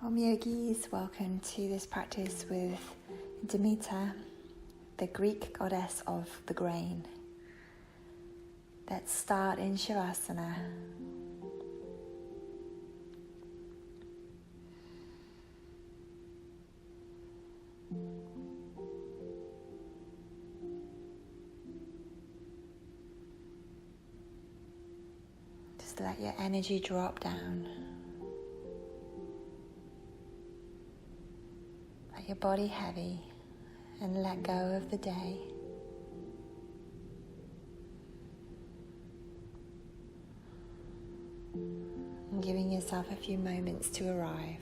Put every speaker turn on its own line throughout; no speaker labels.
Om Yogis, welcome to this practice with Demeter, the Greek goddess of the grain. Let's start in Shavasana. Just let your energy drop down. Let your body heavy and let go of the day. And giving yourself a few moments to arrive.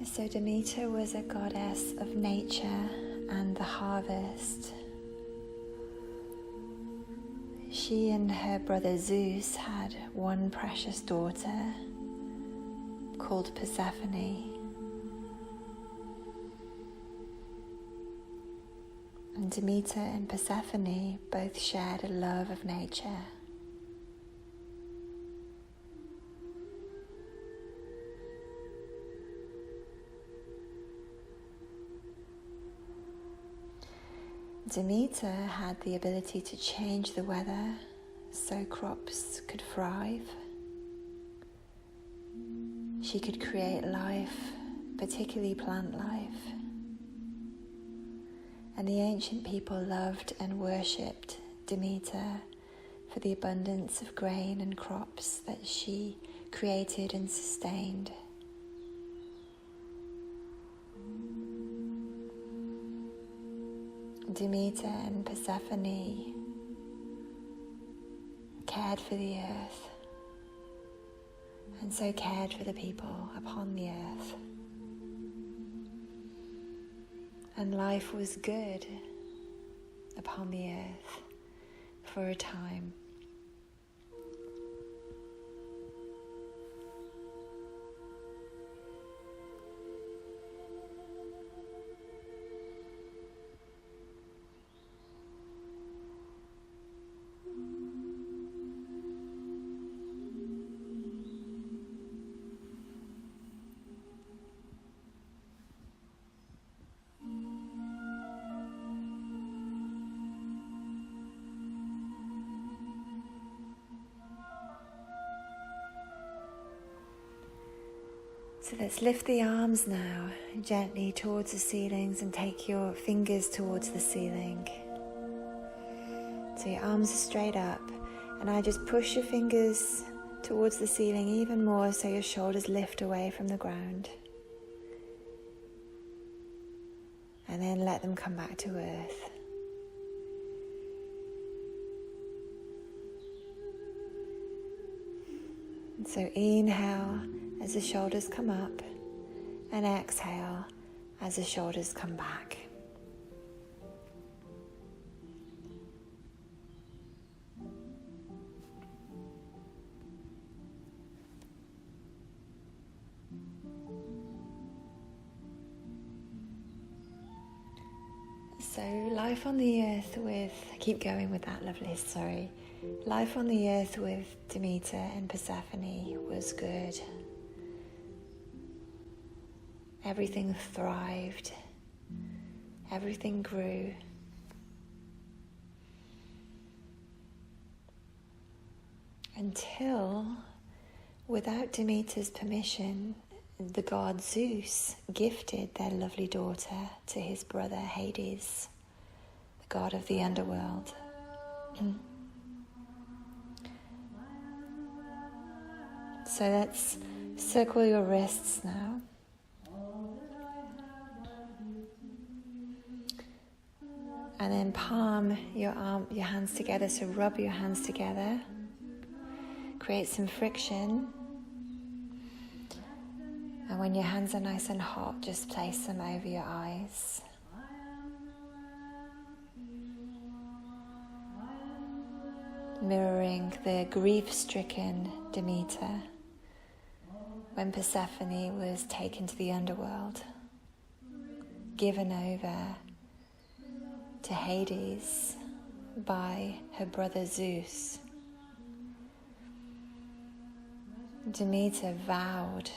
So Demeter was a goddess of nature and the harvest. She and her brother Zeus had one precious daughter called Persephone. And Demeter and Persephone both shared a love of nature. Demeter had the ability to change the weather so crops could thrive. She could create life, particularly plant life. And the ancient people loved and worshipped Demeter for the abundance of grain and crops that she created and sustained. Demeter and Persephone cared for the earth and so cared for the people upon the earth. And life was good upon the earth for a time. So let's lift the arms now gently towards the ceilings and take your fingers towards the ceiling. So your arms are straight up, and I just push your fingers towards the ceiling even more so your shoulders lift away from the ground. And then let them come back to earth. And so inhale as the shoulders come up, and exhale as the shoulders come back. So life on the earth with, keep going with that, lovely, sorry. Life on the earth with Demeter and Persephone was good. Everything thrived, everything grew. Until, without Demeter's permission, the god Zeus gifted their lovely daughter to his brother Hades, the god of the underworld. So let's circle your wrists now. And then palm your hands together, so rub your hands together. Create some friction. And when your hands are nice and hot, just place them over your eyes. Mirroring the grief-stricken Demeter when Persephone was taken to the underworld, given over to Hades by her brother Zeus. Demeter vowed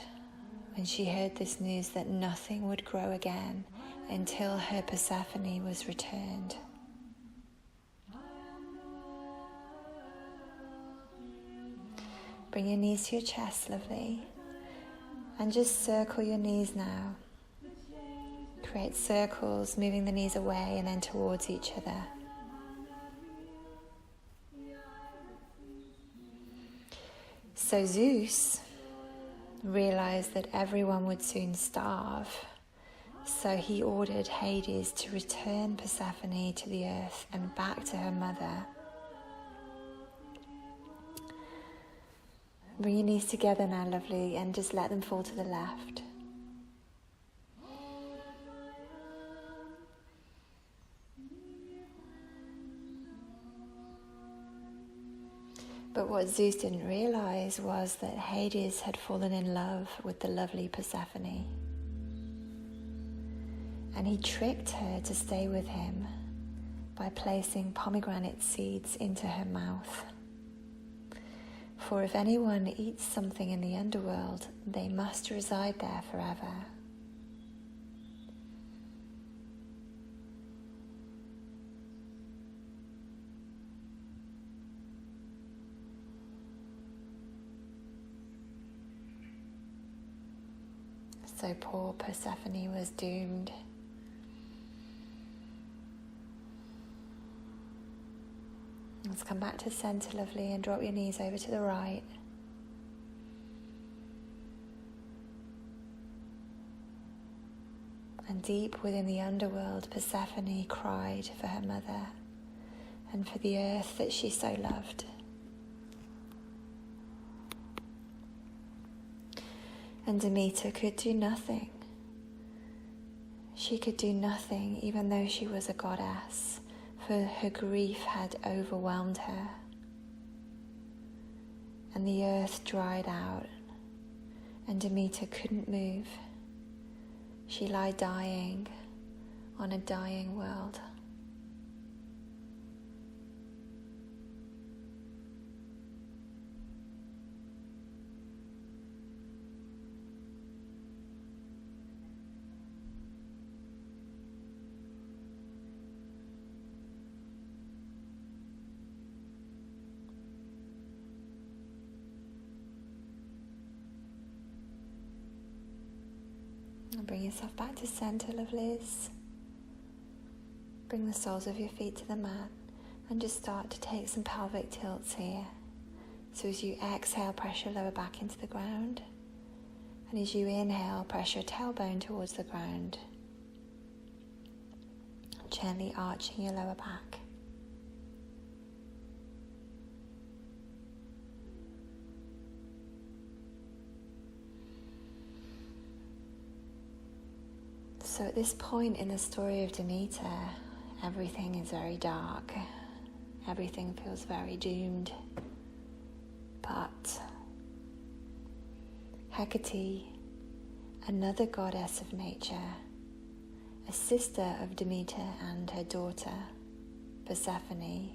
when she heard this news that nothing would grow again until her Persephone was returned. Bring your knees to your chest, lovely, and just circle your knees now. Create circles, moving the knees away and then towards each other. So Zeus realized that everyone would soon starve, so he ordered Hades to return Persephone to the earth and back to her mother. Bring your knees together now, lovely, and just let them fall to the left. But what Zeus didn't realize was that Hades had fallen in love with the lovely Persephone. And he tricked her to stay with him by placing pomegranate seeds into her mouth. For if anyone eats something in the underworld, they must reside there forever. So poor Persephone was doomed. Let's come back to center, lovely, and drop your knees over to the right. And deep within the underworld, Persephone cried for her mother and for the earth that she so loved. And Demeter could do nothing. She could do nothing, even though she was a goddess, for her grief had overwhelmed her. And the earth dried out, and Demeter couldn't move. She lay dying on a dying world. Bring yourself back to center, lovelies. Bring the soles of your feet to the mat and just start to take some pelvic tilts here. So as you exhale, press your lower back into the ground. And as you inhale, press your tailbone towards the ground. Gently arching your lower back. So at this point in the story of Demeter, everything is very dark. Everything feels very doomed. But Hecate, another goddess of nature, a sister of Demeter and her daughter, Persephone,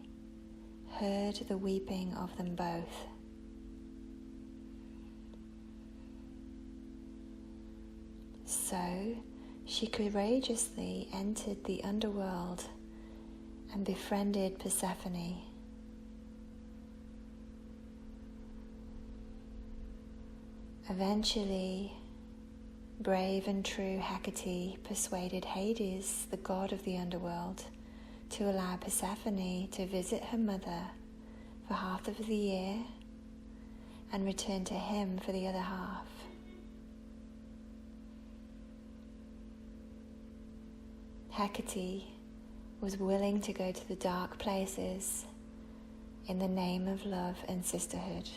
heard the weeping of them both. So she courageously entered the underworld and befriended Persephone. Eventually, brave and true Hecate persuaded Hades, the god of the underworld, to allow Persephone to visit her mother for half of the year and return to him for the other half. Hecate was willing to go to the dark places in the name of love and sisterhood.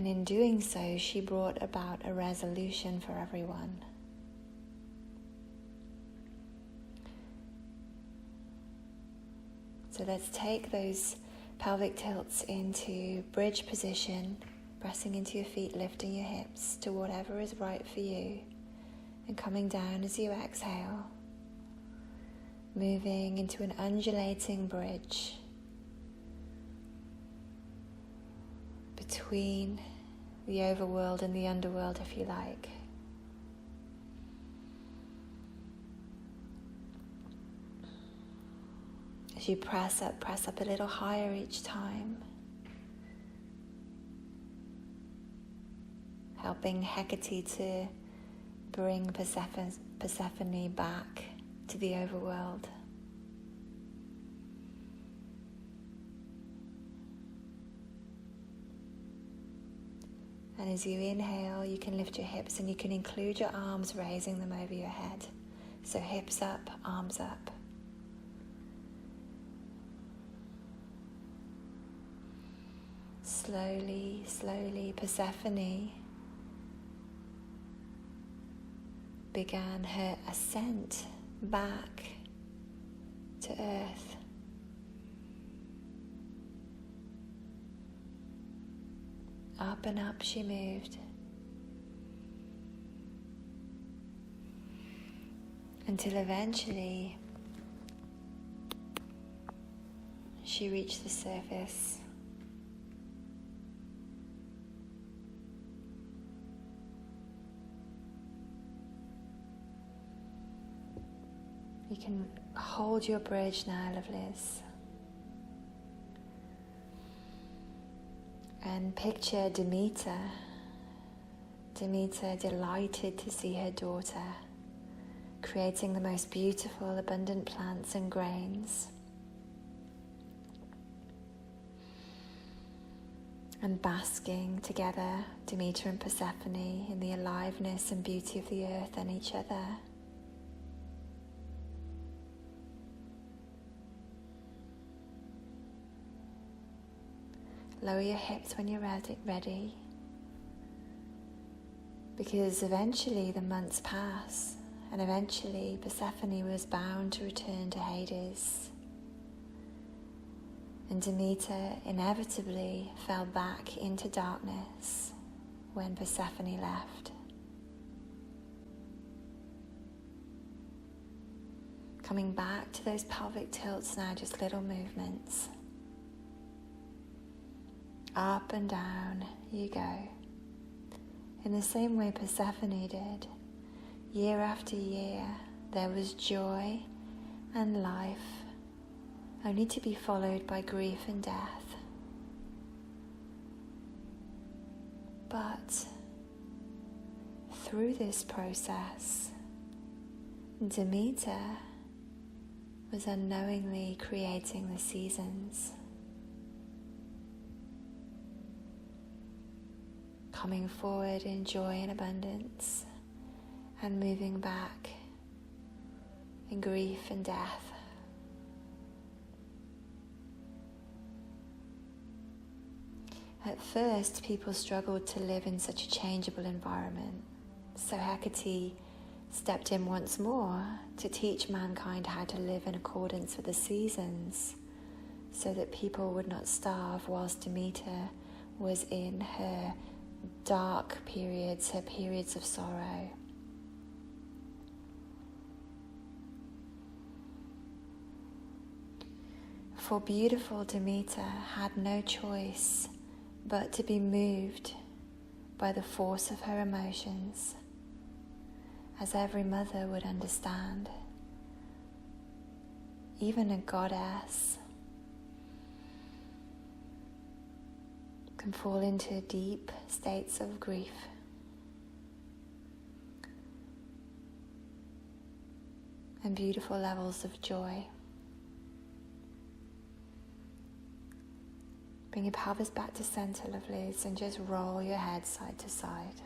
And in doing so, she brought about a resolution for everyone. So let's take those pelvic tilts into bridge position, pressing into your feet, lifting your hips to whatever is right for you, and coming down as you exhale, moving into an undulating bridge between the overworld and the underworld, if you like. As you press up a little higher each time, helping Hecate to bring Persephone back to the overworld. And as you inhale, you can lift your hips and you can include your arms, raising them over your head. So hips up, arms up. Slowly, slowly, Persephone began her ascent back to earth. Up and up she moved, until eventually she reached the surface. You can hold your bridge now, lovelies, and picture Demeter. Demeter, delighted to see her daughter, creating the most beautiful, abundant plants and grains, and basking together, Demeter and Persephone, in the aliveness and beauty of the earth and each other. Lower your hips when you're ready, because eventually the months pass, and eventually Persephone was bound to return to Hades. And Demeter inevitably fell back into darkness when Persephone left. Coming back to those pelvic tilts now, just little movements. Up and down you go, in the same way Persephone did. Year after year, there was joy and life, only to be followed by grief and death. But through this process, Demeter was unknowingly creating the seasons, coming forward in joy and abundance, and moving back in grief and death. At first, people struggled to live in such a changeable environment, so Hecate stepped in once more to teach mankind how to live in accordance with the seasons, so that people would not starve whilst Demeter was in her dark periods, her periods of sorrow. For beautiful Demeter had no choice but to be moved by the force of her emotions, as every mother would understand. Even a goddess can fall into deep states of grief. And beautiful levels of joy. Bring your pelvis back to center, lovelies, and just roll your head side to side.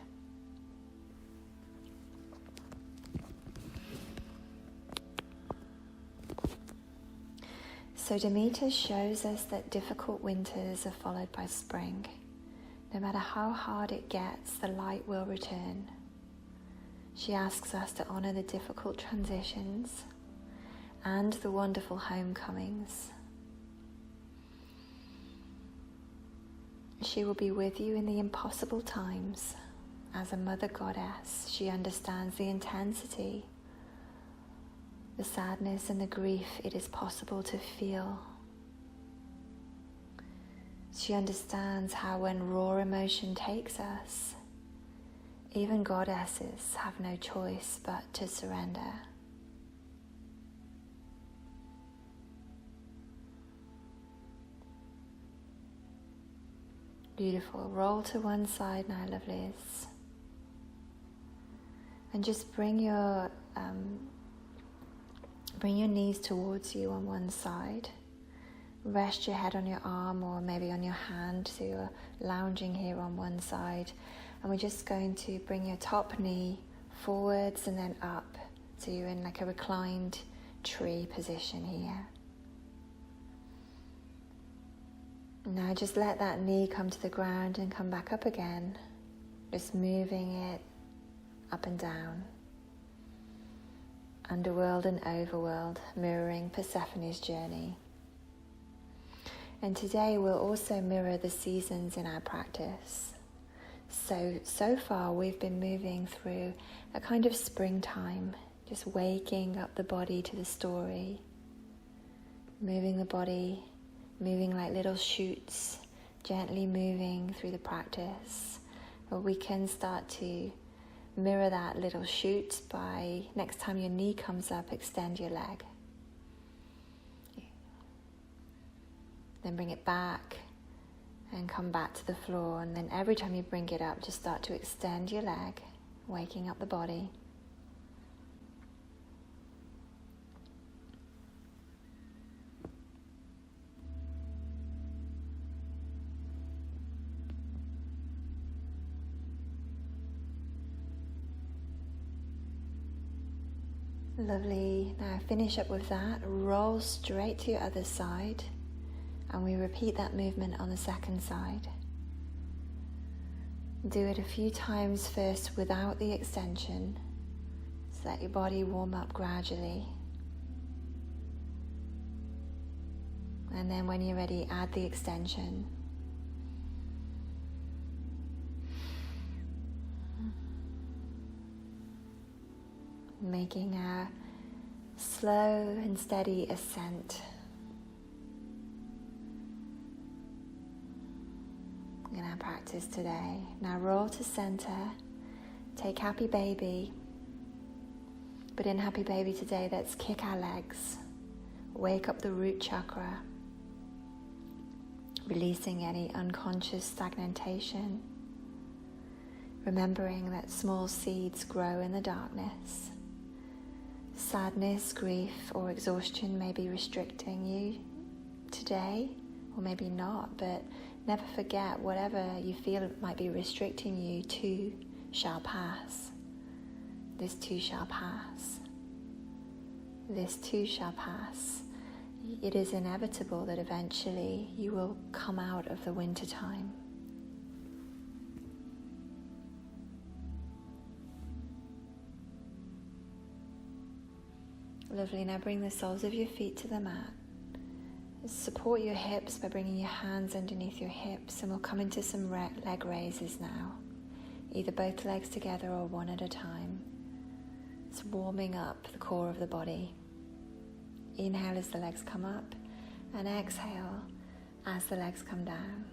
So Demeter shows us that difficult winters are followed by spring. No matter how hard it gets, the light will return. She asks us to honor the difficult transitions and the wonderful homecomings. She will be with you in the impossible times. As a mother goddess, she understands the intensity, the sadness and the grief it is possible to feel. She understands how when raw emotion takes us, even goddesses have no choice but to surrender. Beautiful. Roll to one side now, lovelies. And just bring your knees towards you on one side. Rest your head on your arm or maybe on your hand, so you're lounging here on one side. And we're just going to bring your top knee forwards and then up, so you're in like a reclined tree position here. Now just let that knee come to the ground and come back up again, just moving it up and down. Underworld and overworld, mirroring Persephone's journey. And today we'll also mirror the seasons in our practice. So far we've been moving through a kind of springtime, just waking up the body to the story, moving the body, moving like little shoots, gently moving through the practice. But we can start to mirror that little shoot by, next time your knee comes up, extend your leg. Then bring it back and come back to the floor, and then every time you bring it up, just start to extend your leg, waking up the body. Lovely. Now finish up with that. Roll straight to your other side. And we repeat that movement on the second side. Do it a few times first without the extension, so let your body warm up gradually. And then when you're ready, add the extension. Making a slow and steady ascent in our practice today. Now roll to center, take happy baby, but in happy baby today, let's kick our legs, wake up the root chakra, releasing any unconscious stagnation, remembering that small seeds grow in the darkness. Sadness, grief, or exhaustion may be restricting you today, or maybe not, but never forget, whatever you feel might be restricting you too shall pass. This too shall pass. This too shall pass. It is inevitable that eventually you will come out of the winter time. Lovely. Now bring the soles of your feet to the mat. Support your hips by bringing your hands underneath your hips, and we'll come into some leg raises now. Either both legs together or one at a time. It's warming up the core of the body. Inhale as the legs come up, and exhale as the legs come down.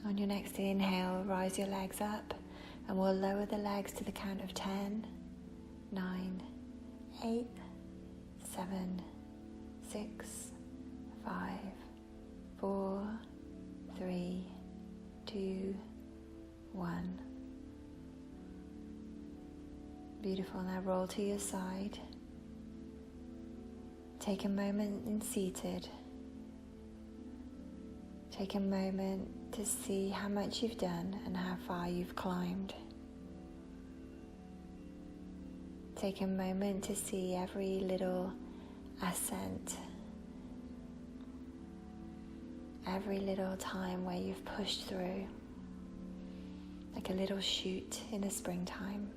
On your next inhale, rise your legs up And we'll lower the legs to the count of 10, 9, 8, 7, 6, 5, 4, 3, 2, 1. Beautiful. Now roll to your side. Take a moment in seated. Take a moment to see how much you've done and how far you've climbed. Take a moment to see every little ascent, every little time where you've pushed through, like a little shoot in the springtime,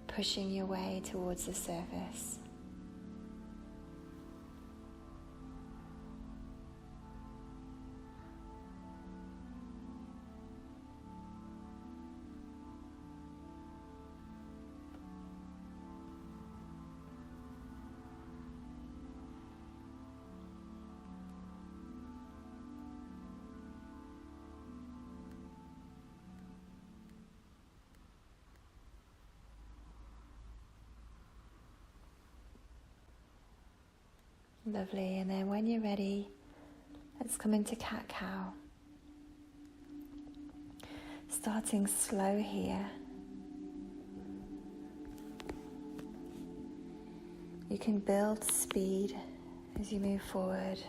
pushing your way towards the surface. Lovely, and then when you're ready, let's come into cat-cow. Starting slow here. You can build speed as you move forward.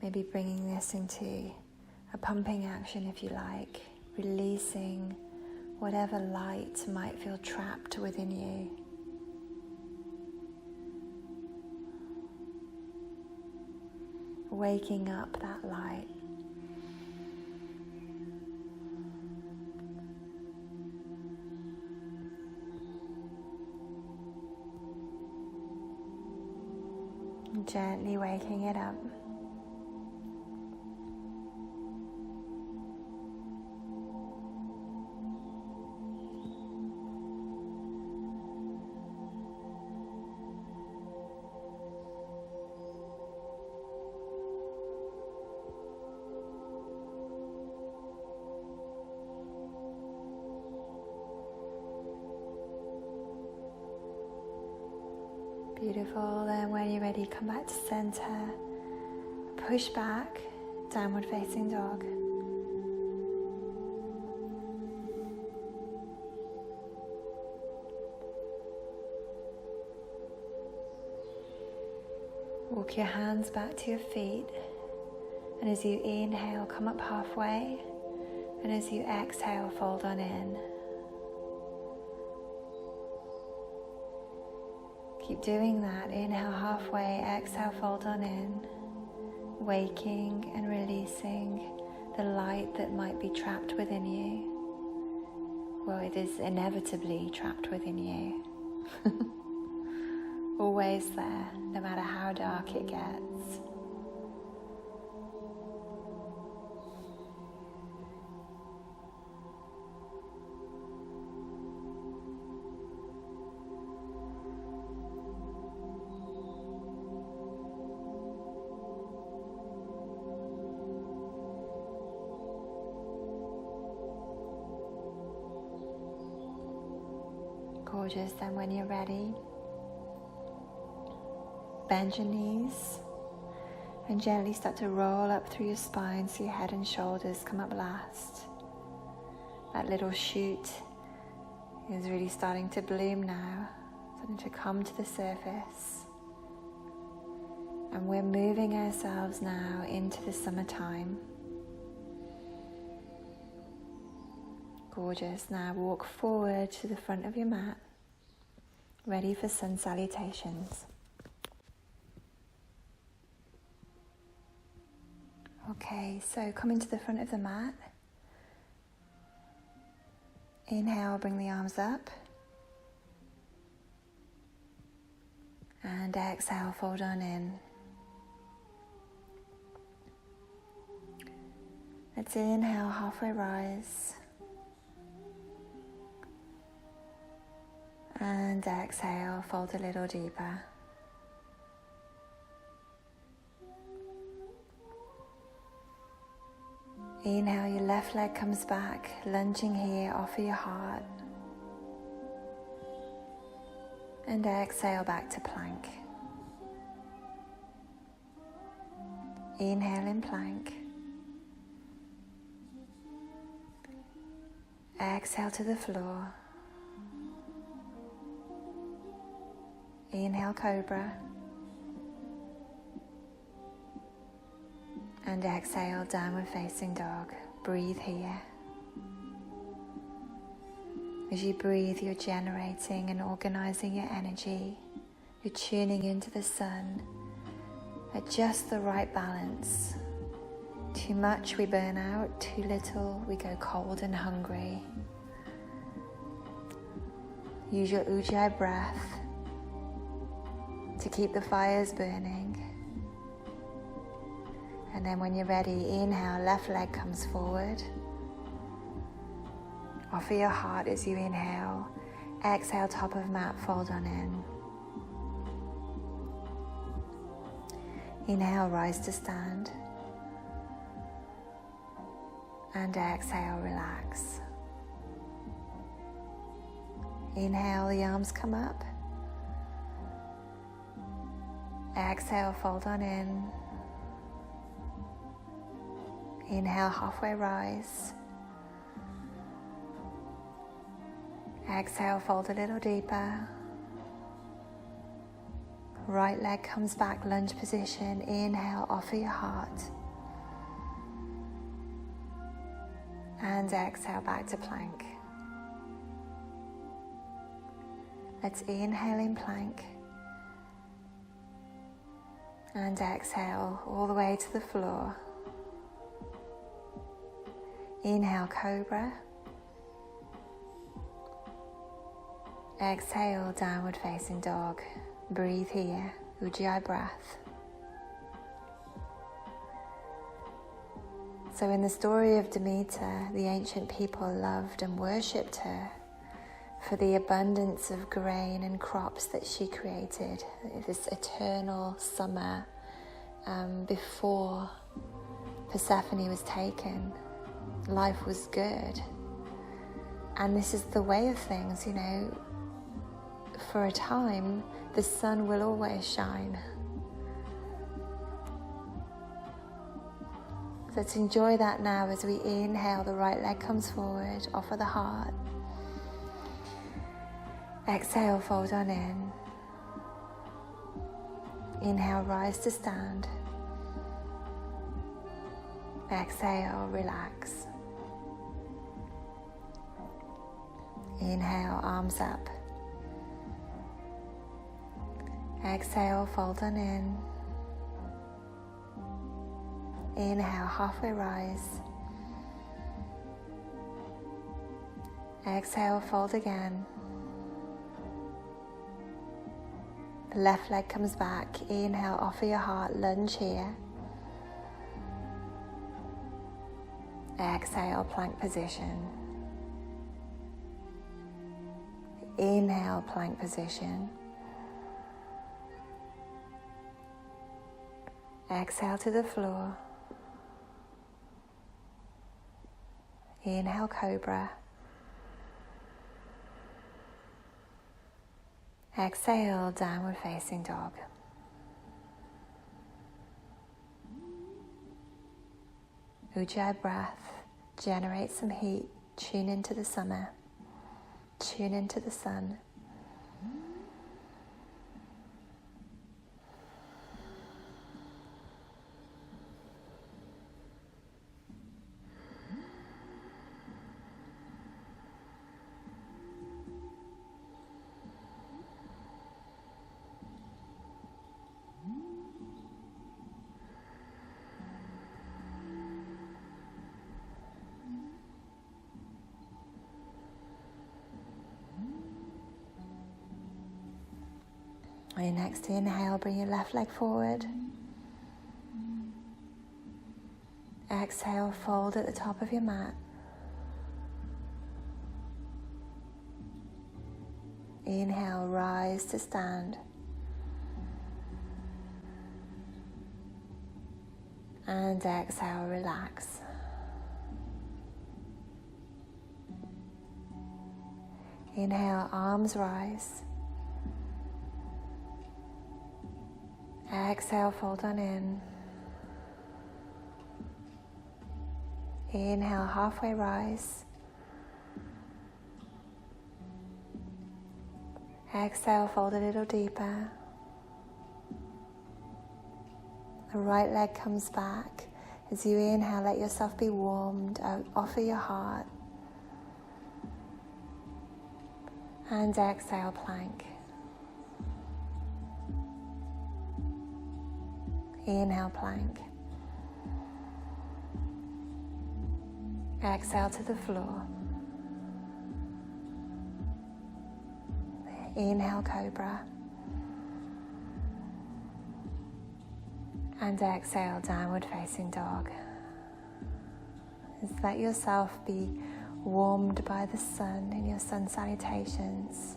Maybe bringing this into a pumping action if you like, releasing whatever light might feel trapped within you. Waking up that light. Gently waking it up. Beautiful, then when you're ready, come back to center, push back, downward facing dog. Walk your hands back to your feet, and as you inhale, come up halfway, and as you exhale, fold on in. Keep doing that. Inhale halfway, exhale, fold on in, waking and releasing the light that might be trapped within you. Well, it is inevitably trapped within you. Always there, no matter how dark it gets. Gorgeous. Then when you're ready, bend your knees and gently start to roll up through your spine so your head and shoulders come up last. That little shoot is really starting to bloom now, starting to come to the surface. And we're moving ourselves now into the summertime. Gorgeous. Now walk forward to the front of your mat, ready for sun salutations. Okay, so come into the front of the mat. Inhale, bring the arms up. And exhale, fold on in. Let's inhale, halfway rise. And exhale, fold a little deeper. Inhale, your left leg comes back, lunging here, offer your heart. And exhale back to plank. Inhale in plank. Exhale to the floor. Inhale, cobra. And exhale, downward facing dog. Breathe here. As you breathe, you're generating and organizing your energy. You're tuning into the sun at just the right balance. Too much, we burn out. Too little, we go cold and hungry. Use your Ujjayi breath to keep the fires burning. And then when you're ready, inhale, left leg comes forward. Offer your heart as you inhale. Exhale, top of mat, fold on in. Inhale, rise to stand. And exhale, relax. Inhale, the arms come up. Exhale, fold on in. Inhale, halfway rise. Exhale, fold a little deeper. Right leg comes back, lunge position. Inhale, offer your heart. And exhale, back to plank. Let's inhale in plank. And exhale all the way to the floor. Inhale, cobra. Exhale, downward facing dog. Breathe here, Ujjayi breath. So in the story of Demeter, the ancient people loved and worshipped her for the abundance of grain and crops that she created, this eternal summer before Persephone was taken. Life was good. And this is the way of things, you know. For a time, the sun will always shine. Let's enjoy that now as we inhale, the right leg comes forward, offer the heart. Exhale, fold on in. Inhale, rise to stand. Exhale, relax. Inhale, arms up. Exhale, fold on in. Inhale, halfway rise. Exhale, fold again. The left leg comes back. Inhale, offer your heart, lunge here. Exhale, plank position. Inhale, plank position. Exhale to the floor. Inhale, cobra. Exhale, downward facing dog. Ujjayi breath. Generate some heat. Tune into the summer. Tune into the sun. On your next inhale, bring your left leg forward. Exhale, fold at the top of your mat. Inhale, rise to stand. And exhale, relax. Inhale, arms rise. Exhale, fold on in. Inhale, halfway rise. Exhale, fold a little deeper. The right leg comes back. As you inhale, let yourself be warmed. Offer your heart. And exhale, plank. Inhale, plank. Exhale to the floor. Inhale, cobra. And exhale, downward facing dog. Just let yourself be warmed by the sun in your sun salutations,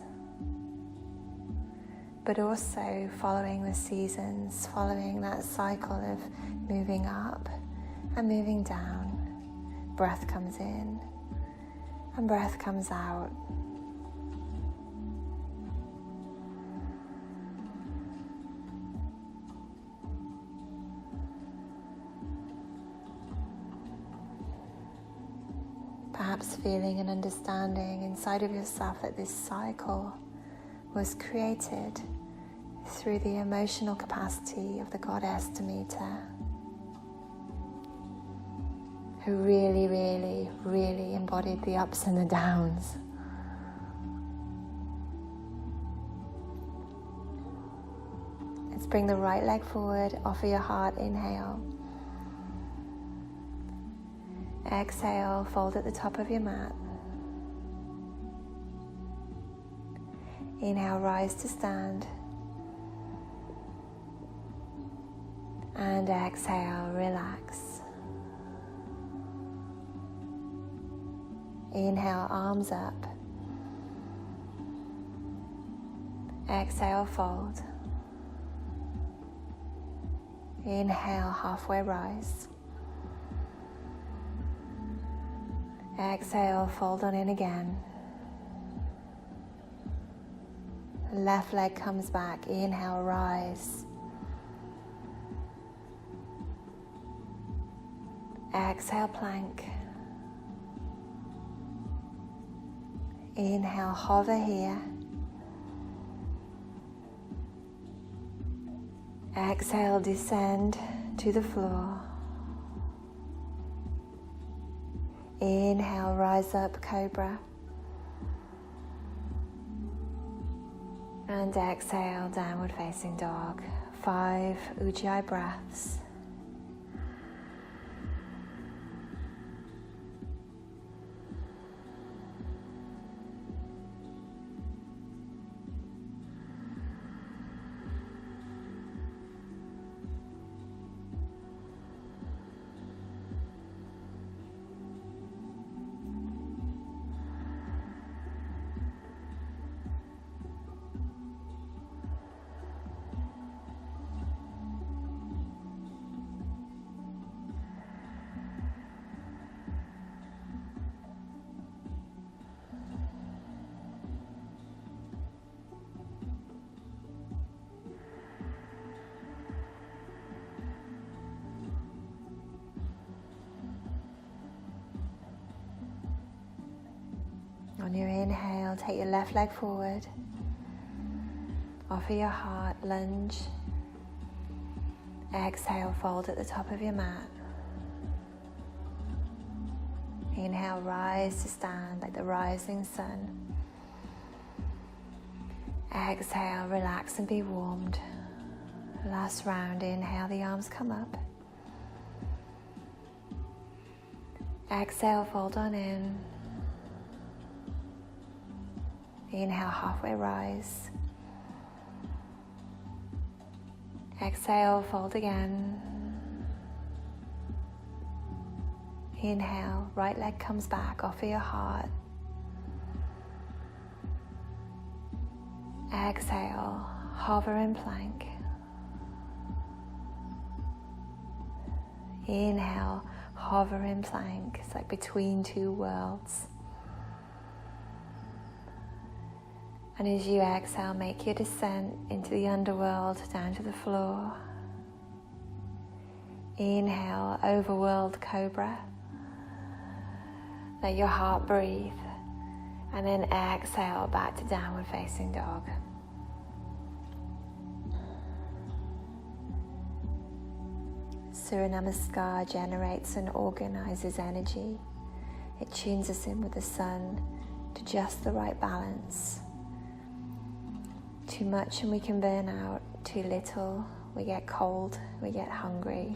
but also following the seasons, following that cycle of moving up and moving down. Breath comes in and breath comes out. Perhaps feeling and understanding inside of yourself that this cycle was created through the emotional capacity of the goddess Demeter, who really, really, really embodied the ups and the downs. Let's bring the right leg forward, offer your heart, inhale. Exhale, fold at the top of your mat. Inhale, rise to stand. And exhale, relax. Inhale, arms up. Exhale, fold. Inhale, halfway rise. Exhale, fold on in again. Left leg comes back. Inhale, rise. Exhale, plank. Inhale, hover here. Exhale, descend to the floor. Inhale, rise up, cobra. And exhale, downward facing dog. 5 Ujjayi breaths. On your inhale, take your left leg forward. Offer your heart, lunge. Exhale, fold at the top of your mat. Inhale, rise to stand like the rising sun. Exhale, relax and be warmed. Last round, inhale, the arms come up. Exhale, fold on in. Inhale, halfway rise. Exhale, fold again. Inhale, right leg comes back, offer your heart. Exhale, hover in plank. Inhale, hover in plank. It's like between two worlds. And as you exhale, make your descent into the underworld, down to the floor. Inhale, overworld cobra. Let your heart breathe. And then exhale back to downward facing dog. Surya Namaskar generates and organizes energy. It tunes us in with the sun to just the right balance. Too much and we can burn out. Too little, we get cold, we get hungry.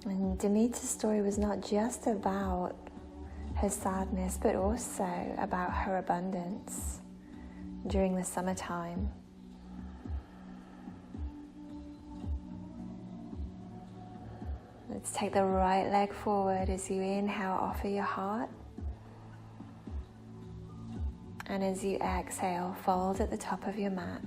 And Demeter's story was not just about her sadness, but also about her abundance during the summertime. Let's take the right leg forward as you inhale, offer your heart. And as you exhale, fold at the top of your mat.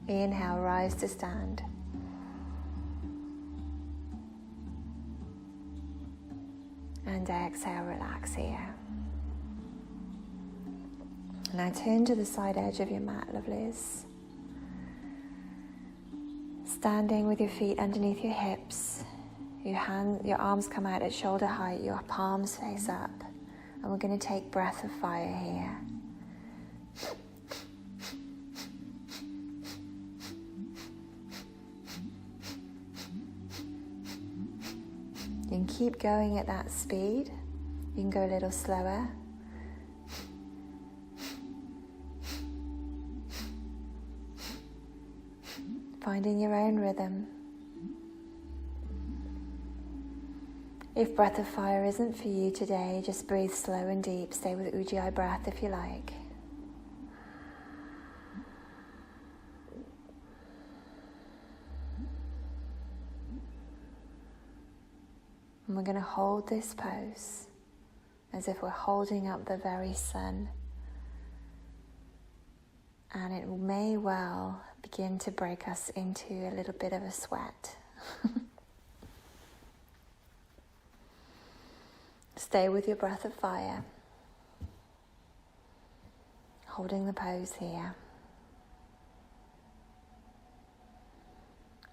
Inhale, rise to stand. And exhale, relax here. Now turn to the side edge of your mat, lovelies. Standing with your feet underneath your hips, your arms come out at shoulder height, your palms face up. And we're going to take breath of fire here. You can keep going at that speed. You can go a little slower. Finding your own rhythm. If breath of fire isn't for you today, just breathe slow and deep. Stay with Ujjayi breath if you like. And we're going to hold this pose as if we're holding up the very sun. And it may well begin to break us into a little bit of a sweat. Stay with your breath of fire, holding the pose here,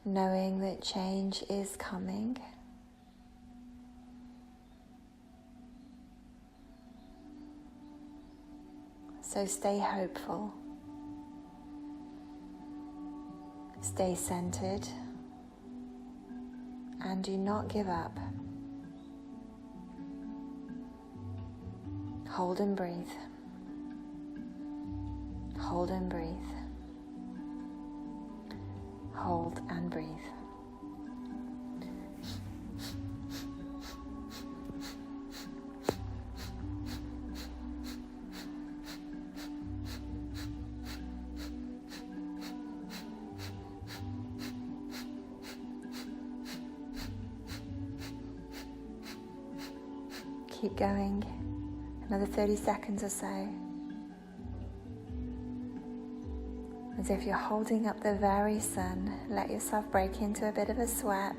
knowing that change is coming. So stay hopeful. Stay centered and do not give up. Hold and breathe. Hold and breathe. Hold and breathe. Keep going, another 30 seconds or so. As if you're holding up the very sun, let yourself break into a bit of a sweat.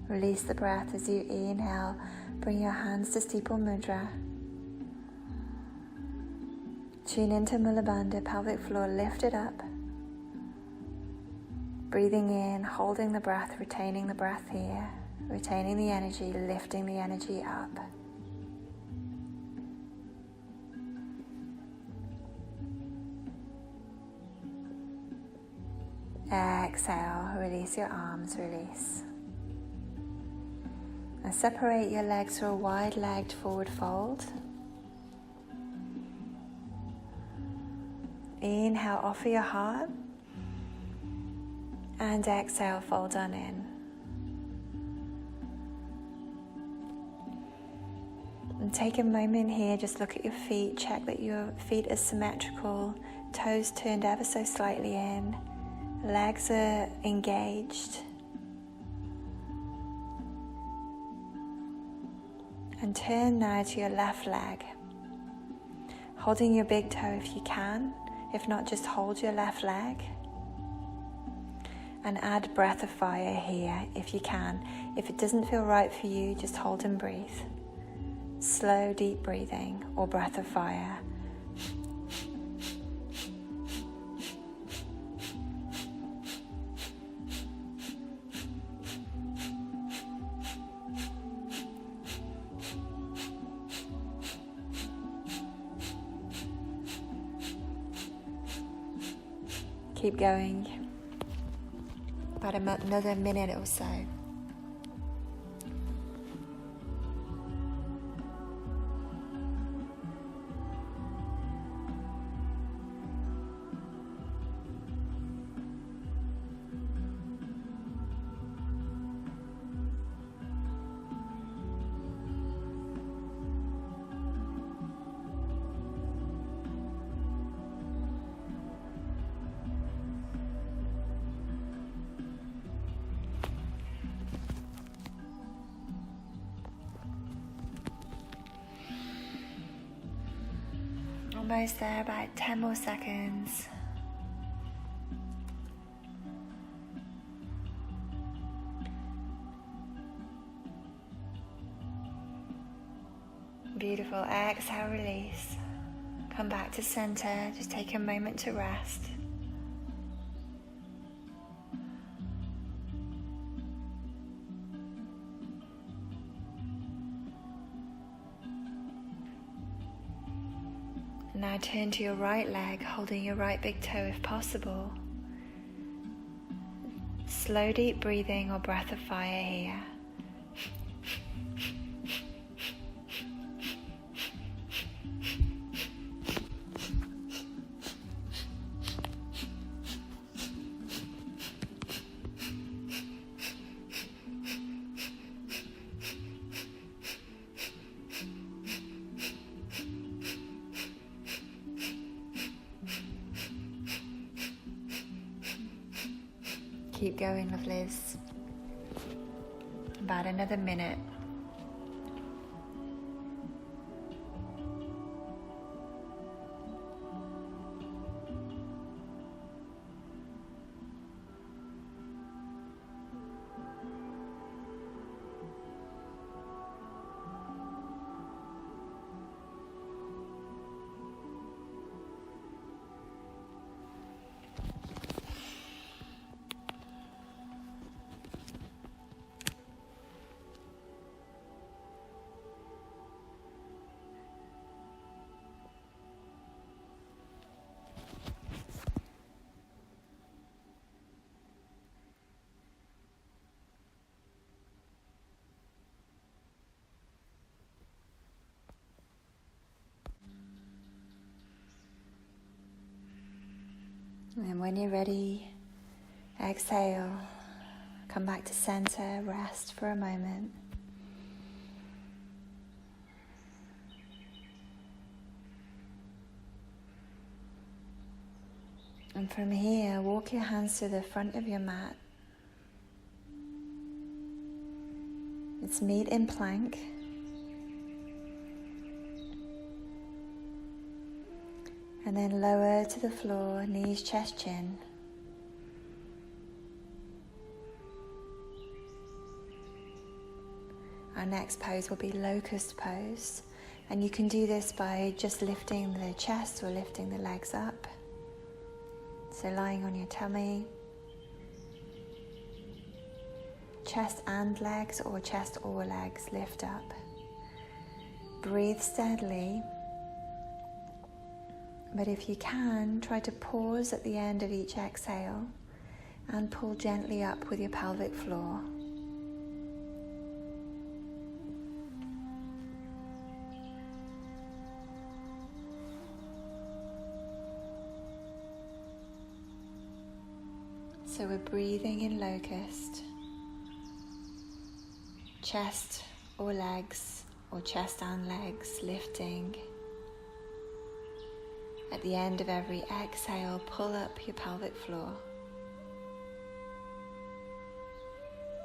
Release the breath as you inhale. Bring your hands to Steeple Mudra. Tune into Mula Bandha, pelvic floor lifted up. Breathing in, holding the breath, retaining the breath here. Retaining the energy, lifting the energy up. Exhale, release your arms, release. And separate your legs for a wide-legged forward fold. Inhale, offer your heart. And exhale, fold on in. And take a moment here, just look at your feet, check that your feet are symmetrical, toes turned ever so slightly in, legs are engaged. And turn now to your left leg, holding your big toe if you can. If not, just hold your left leg. And add breath of fire here if you can. If it doesn't feel right for you, just hold and breathe. Slow, deep breathing or breath of fire. Keep going. About another minute or so. Almost there, about 10 more seconds. Beautiful. Exhale, release. Come back to center. Just take a moment to rest. Now turn to your right leg, holding your right big toe if possible. Slow, deep breathing or breath of fire here. Keep going, lovelies. About another minute. And when you're ready, exhale, come back to center, rest for a moment. And from here, walk your hands to the front of your mat. It's meet in plank. And then lower to the floor, knees, chest, chin. Our next pose will be locust pose. And you can do this by just lifting the chest or lifting the legs up. So lying on your tummy. Chest and legs or chest or legs lift up. Breathe steadily. But if you can, try to pause at the end of each exhale and pull gently up with your pelvic floor. So we're breathing in locust, chest or legs, or chest and legs lifting. At the end of every exhale, pull up your pelvic floor.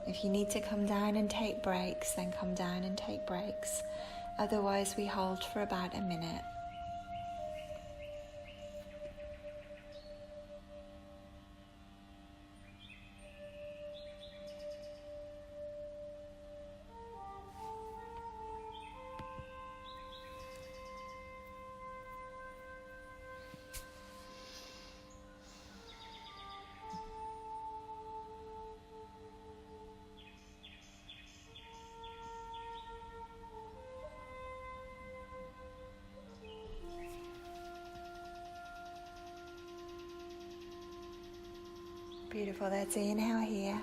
If you need to come down and take breaks, then come down and take breaks. Otherwise, we hold for about a minute. Beautiful, let's inhale here.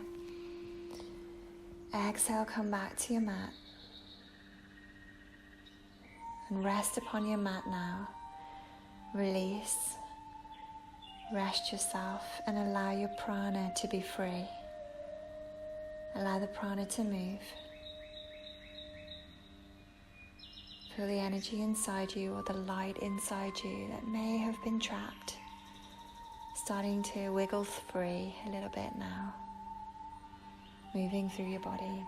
Exhale, come back to your mat. And rest upon your mat now. Release. Rest yourself and allow your prana to be free. Allow the prana to move. Feel the energy inside you or the light inside you that may have been trapped. Starting to wiggle free a little bit now, moving through your body.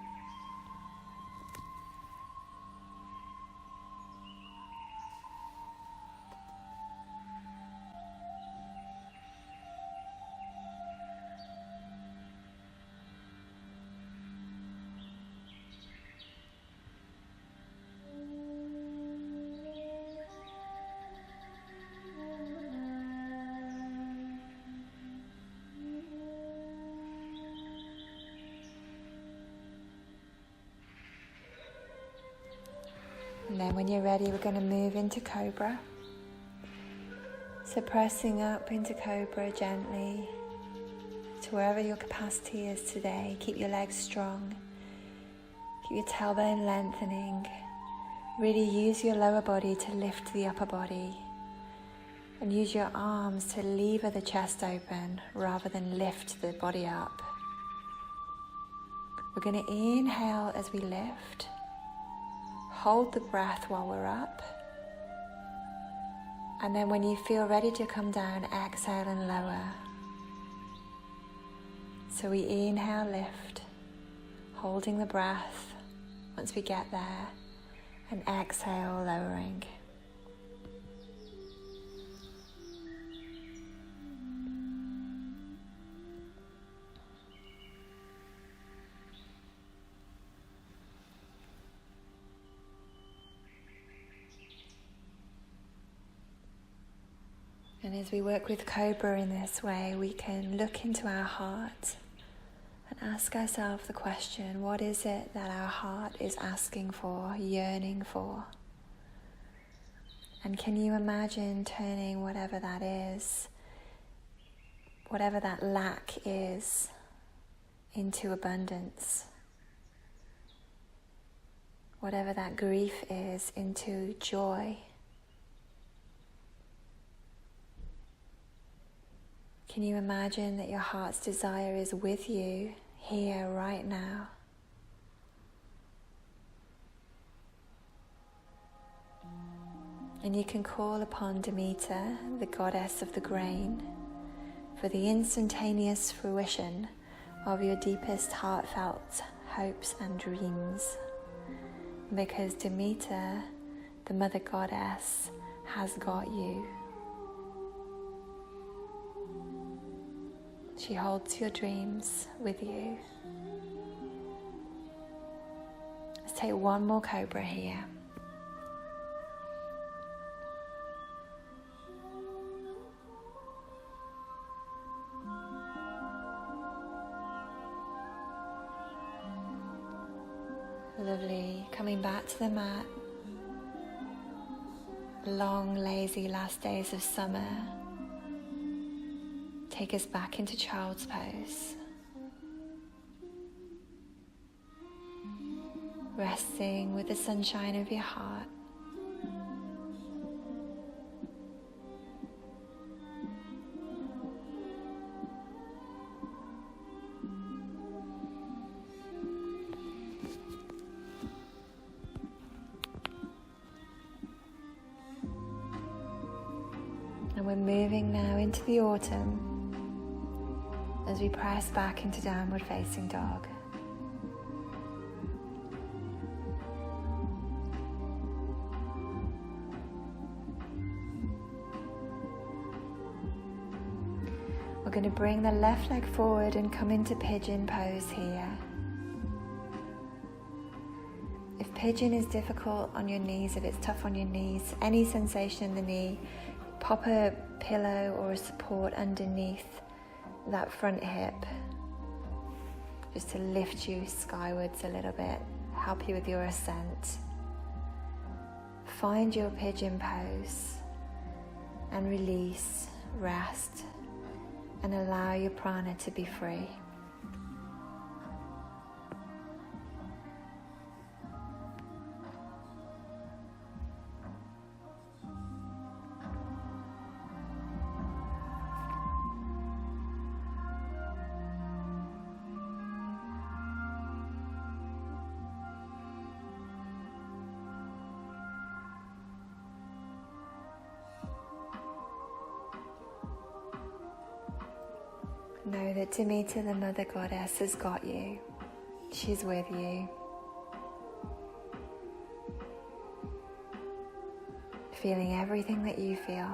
And then when you're ready, we're going to move into Cobra. So pressing up into Cobra gently to wherever your capacity is today. Keep your legs strong. Keep your tailbone lengthening. Really use your lower body to lift the upper body. And use your arms to lever the chest open rather than lift the body up. We're going to inhale as we lift. Hold the breath while we're up. And then when you feel ready to come down, exhale and lower. So we inhale, lift, holding the breath once we get there, and exhale, lowering. And as we work with Cobra in this way, we can look into our heart and ask ourselves the question, what is it that our heart is asking for, yearning for? And can you imagine turning whatever that is, whatever that lack is, into abundance? Whatever that grief is, into joy? Can you imagine that your heart's desire is with you here right now? And you can call upon Demeter, the goddess of the grain, for the instantaneous fruition of your deepest heartfelt hopes and dreams. Because Demeter, the mother goddess, has got you. She holds your dreams with you. Let's take one more Cobra here. Lovely. Coming back to the mat. Long, lazy last days of summer. take us back into child's pose. Resting with the sunshine of your heart. And we're moving now into the autumn as we press back into downward facing dog. We're going to bring the left leg forward and come into pigeon pose here. If pigeon is difficult on your knees, if it's tough on your knees, any sensation in the knee, pop a pillow or a support underneath that front hip just to lift you skywards a little bit, help you with your ascent. Find your pigeon pose and release, rest, and allow your prana to be free. Know that Demeter, the Mother Goddess, has got you. She's with you. Feeling everything that you feel.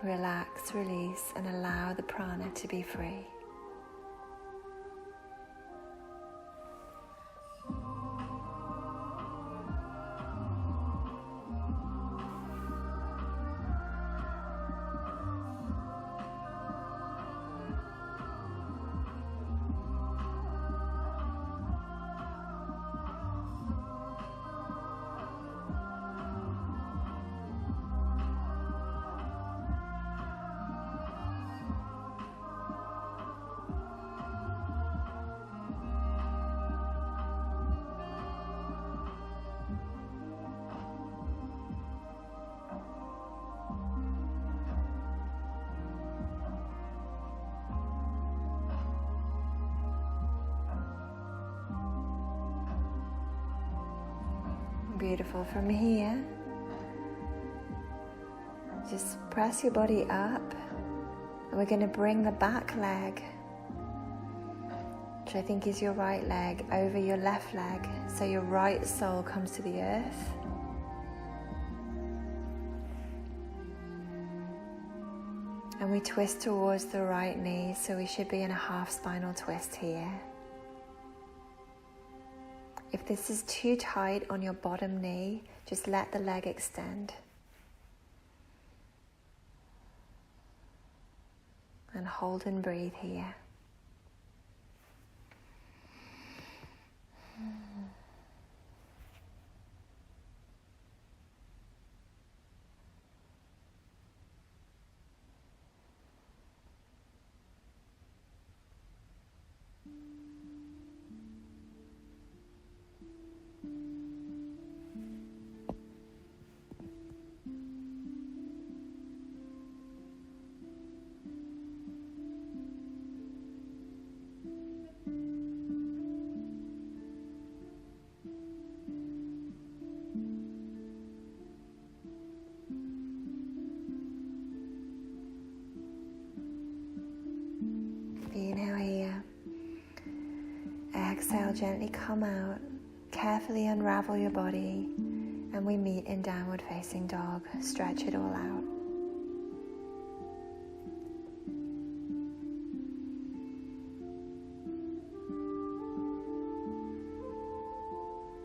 Relax, release, and allow the prana to be free. Beautiful. From here, just press your body up, and we're going to bring the back leg, which I think is your right leg, over your left leg, so your right sole comes to the earth. And we twist towards the right knee, so we should be in a half spinal twist here. If this is too tight on your bottom knee, just let the leg extend. And hold and breathe here. Inhale here. Exhale, gently come out. Carefully unravel your body, and we meet in downward facing dog. Stretch it all out.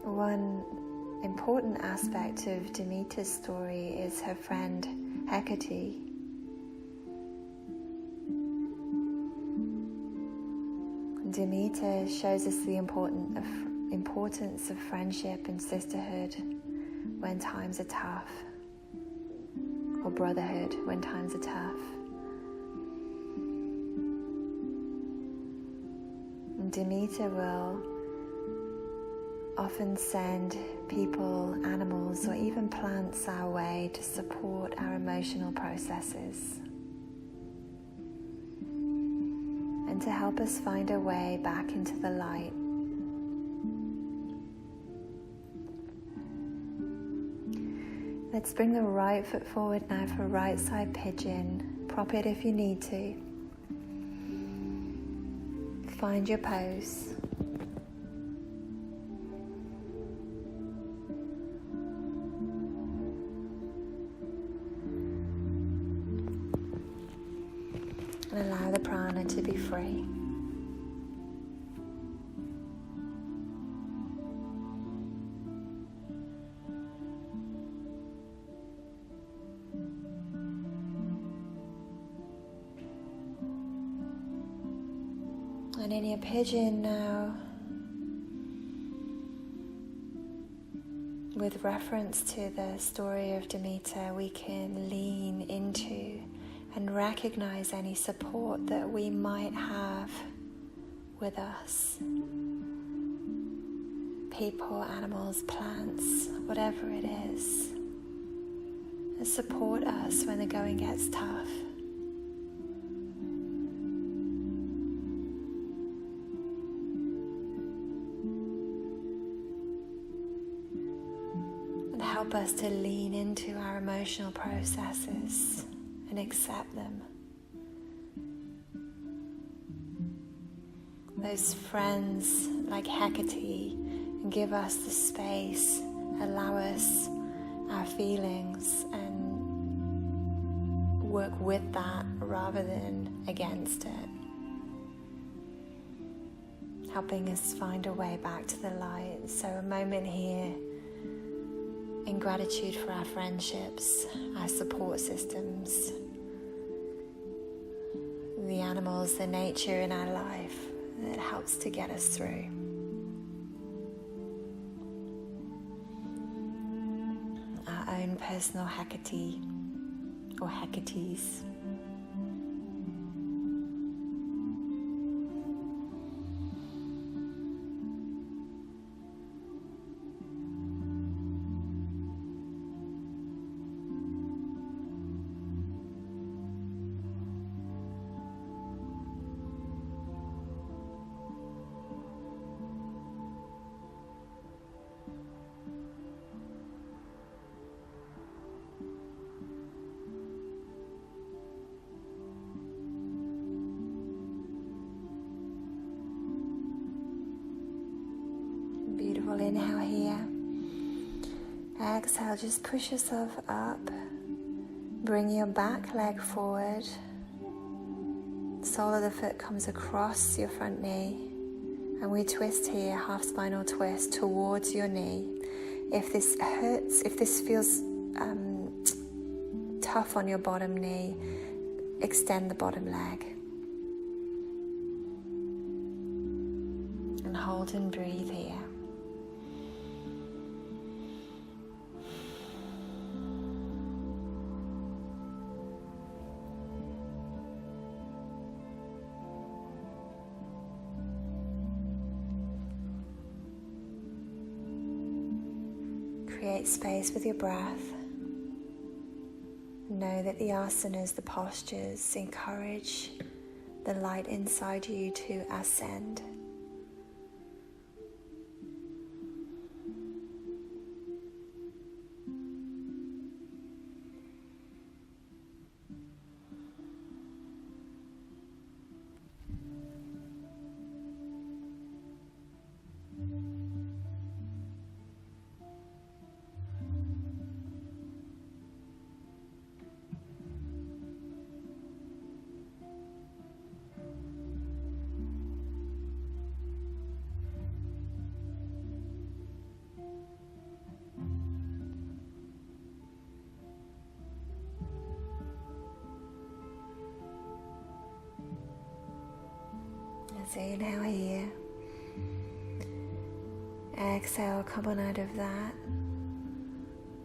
One important aspect of Demeter's story is her friend Hecate. Demeter shows us the importance importance of friendship and sisterhood when times are tough, or brotherhood when times are tough. And Demeter will often send people, animals, or even plants our way to support our emotional processes and to help us find a way back into the light. Let's bring the right foot forward now for right side pigeon. Prop it if you need to. Find your pose. And allow the prana to be free. And in your pigeon now, with reference to the story of Demeter, we can lean into and recognize any support that we might have with us. People, animals, plants, whatever it is. And support us when the going gets tough. And help us to lean into our emotional processes and accept them. Those friends like Hecate, and give us the space, allow us our feelings, and work with that rather than against it. Helping us find a way back to the light. So a moment here in gratitude for our friendships, our support systems, the animals, the nature in our life that helps to get us through. Our own personal Hecate or Hecates. Beautiful inhale here. Exhale, just push yourself up. Bring your back leg forward. Sole of the foot comes across your front knee. And we twist here, half spinal twist towards your knee. If this hurts, if this feels tough on your bottom knee, extend the bottom leg. And hold and breathe here. Create space with your breath. Know that the asanas, the postures, encourage the light inside you to ascend. So inhale here. Exhale, come on out of that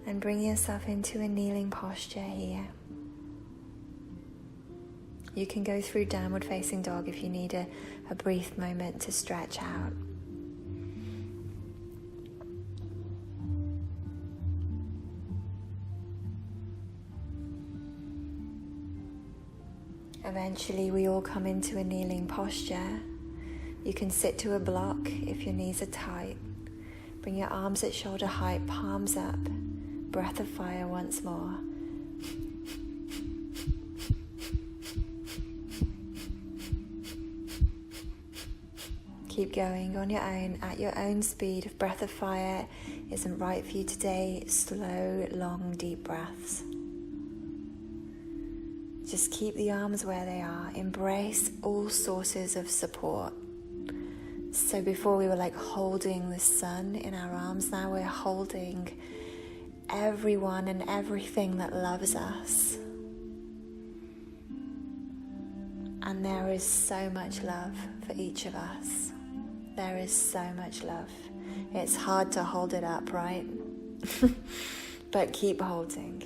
and bring yourself into a kneeling posture here. You can go through downward facing dog if you need a brief moment to stretch out. Eventually we all come into a kneeling posture. You can sit to a block if your knees are tight. Bring your arms at shoulder height, palms up. Breath of fire once more. Keep going on your own, at your own speed. If breath of fire isn't right for you today, slow, long, deep breaths. Just keep the arms where they are. Embrace all sources of support. So before we were like holding the sun in our arms, now we're holding everyone and everything that loves us. And there is so much love for each of us. There is so much love. It's hard to hold it up, right? But keep holding.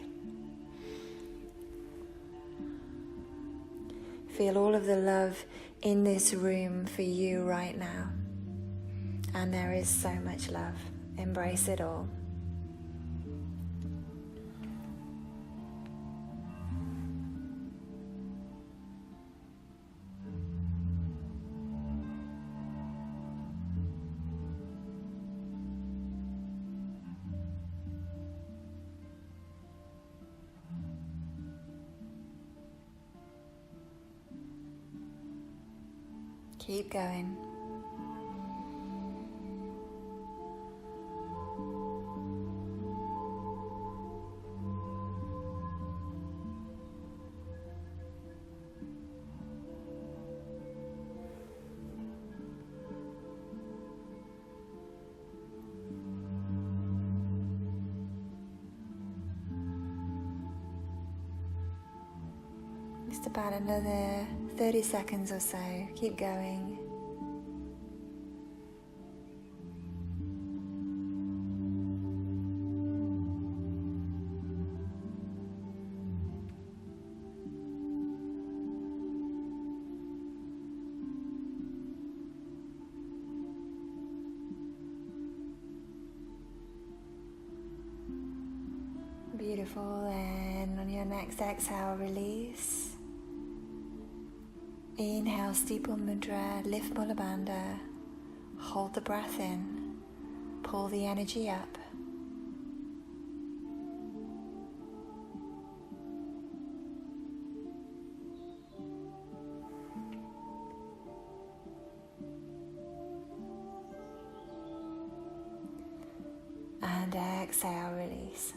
Feel all of the love in this room for you right now. And there is so much love. Embrace it all. Keep going. Just about another 30 seconds or so. Keep going. Beautiful. And on your next exhale, release. Inhale, steeple mudra, lift Mula Bandha. Hold the breath in. Pull the energy up. And exhale, release.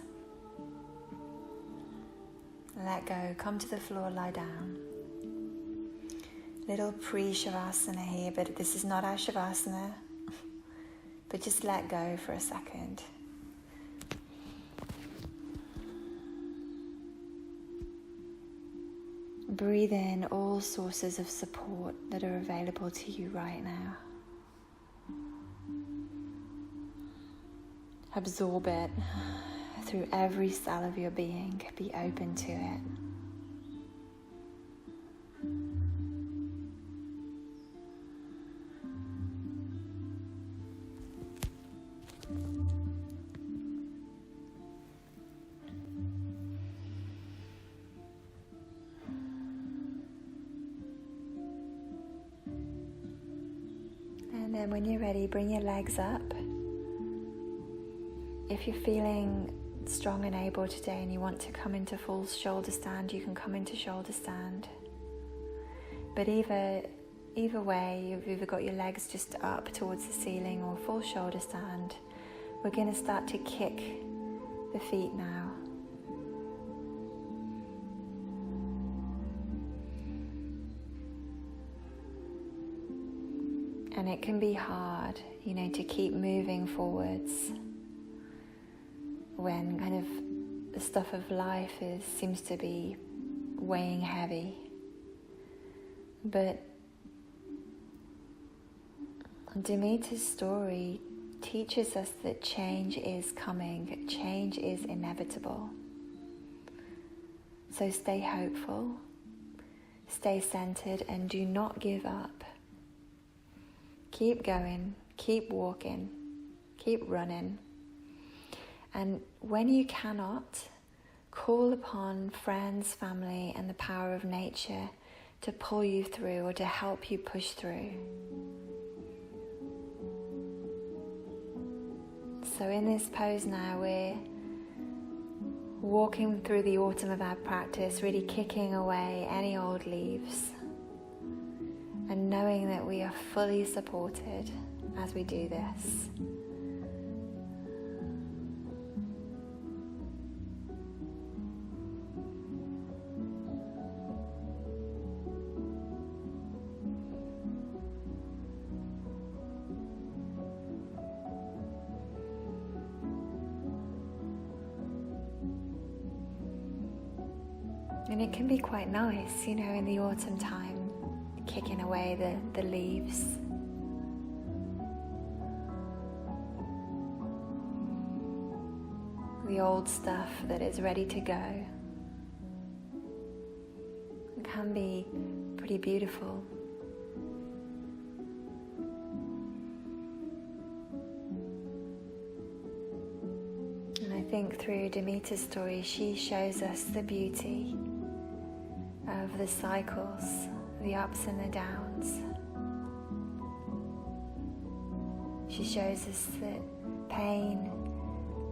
Let go, come to the floor, lie down. Little pre-Shavasana here, but this is not our Shavasana. But just let go for a second. Breathe in all sources of support that are available to you right now. Absorb it through every cell of your being. Be open to it. And then when you're ready, bring your legs up. If you're feeling strong and able today and you want to come into full shoulder stand, you can come into shoulder stand. But either way, you've either got your legs just up towards the ceiling or full shoulder stand. We're going to start to kick the feet now. And it can be hard, to keep moving forwards when kind of the stuff of life seems to be weighing heavy. But Demeter's story teaches us that change is coming, change is inevitable. So stay hopeful, stay centered, and do not give up. Keep going, keep walking, keep running. And when you cannot, call upon friends, family, and the power of nature to pull you through or to help you push through. So in this pose now, we're walking through the autumn of our practice, really kicking away any old leaves and knowing that we are fully supported as we do this. And it can be quite nice, in the autumn time, kicking away the leaves. The old stuff that is ready to go. It can be pretty beautiful. And I think through Demeter's story, she shows us the beauty of the cycles, the ups and the downs. She shows us that pain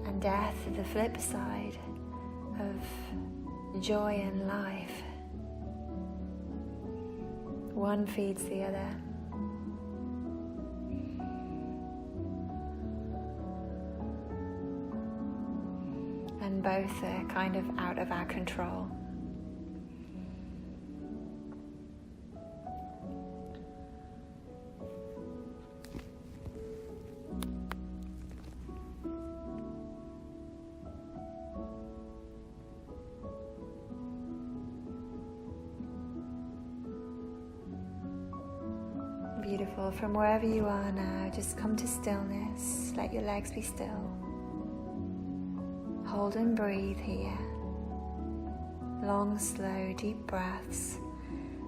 and death are the flip side of joy and life. One feeds the other. And both are kind of out of our control. Beautiful. From wherever you are now, just come to stillness. Let your legs be still. Hold and breathe here. Long, slow, deep breaths,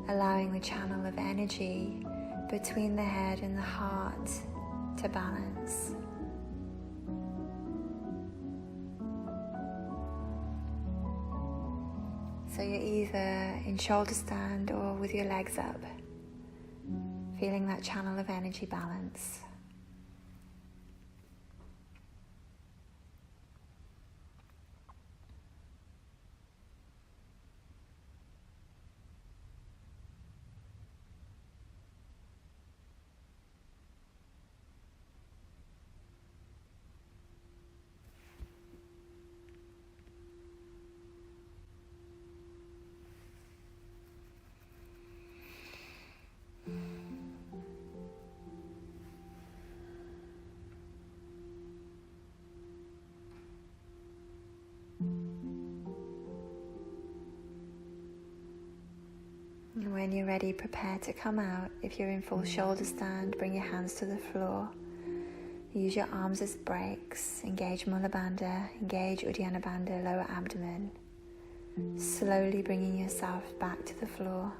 allowing the channel of energy between the head and the heart to balance. So you're either in shoulder stand or with your legs up, feeling that channel of energy balance. And when you're ready, prepare to come out. If you're in full shoulder stand, bring your hands to the floor. Use your arms as brakes. Engage Mula Bandha, engage Uddiyana Bandha, lower abdomen. Slowly bringing yourself back to the floor.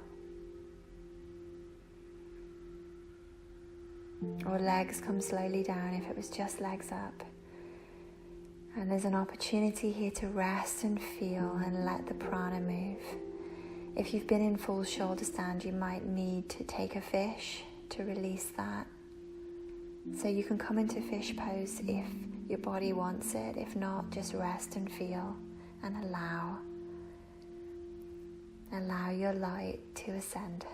Or legs come slowly down if it was just legs up. And there's an opportunity here to rest and feel and let the prana move. If you've been in full shoulder stand, you might need to take a fish to release that. So you can come into fish pose if your body wants it. If not, just rest and feel and allow your light to ascend.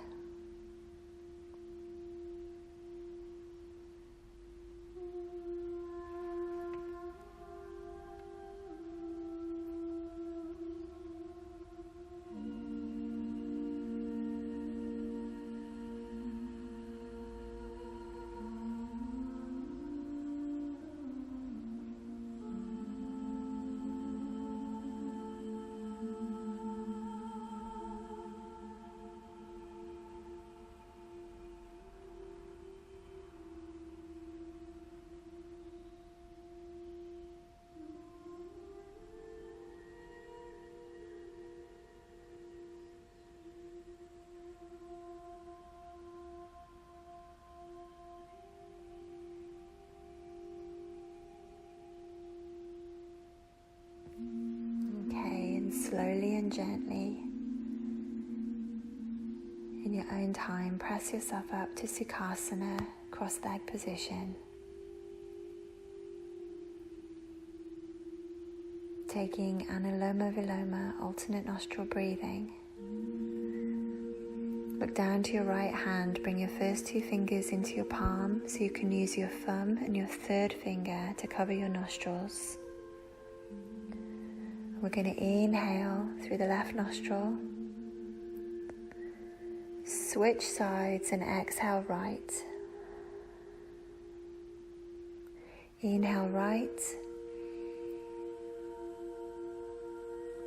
and slowly and gently, in your own time, press yourself up to Sukhasana, cross-legged position. Taking Anuloma Viloma, alternate nostril breathing. Look down to your right hand, bring your first 2 fingers into your palm so you can use your thumb and your 3rd finger to cover your nostrils. We're going to inhale through the left nostril, switch sides and exhale right. Inhale right,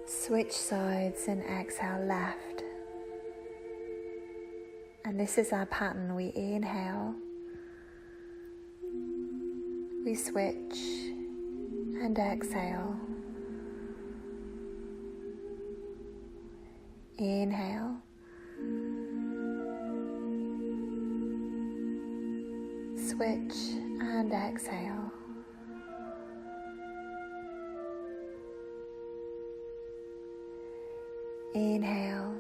switch sides and exhale left. And this is our pattern. We inhale, we switch and exhale. Inhale, switch and exhale. Inhale,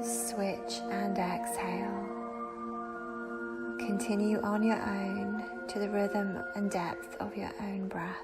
switch and exhale. Continue on your own to the rhythm and depth of your own breath.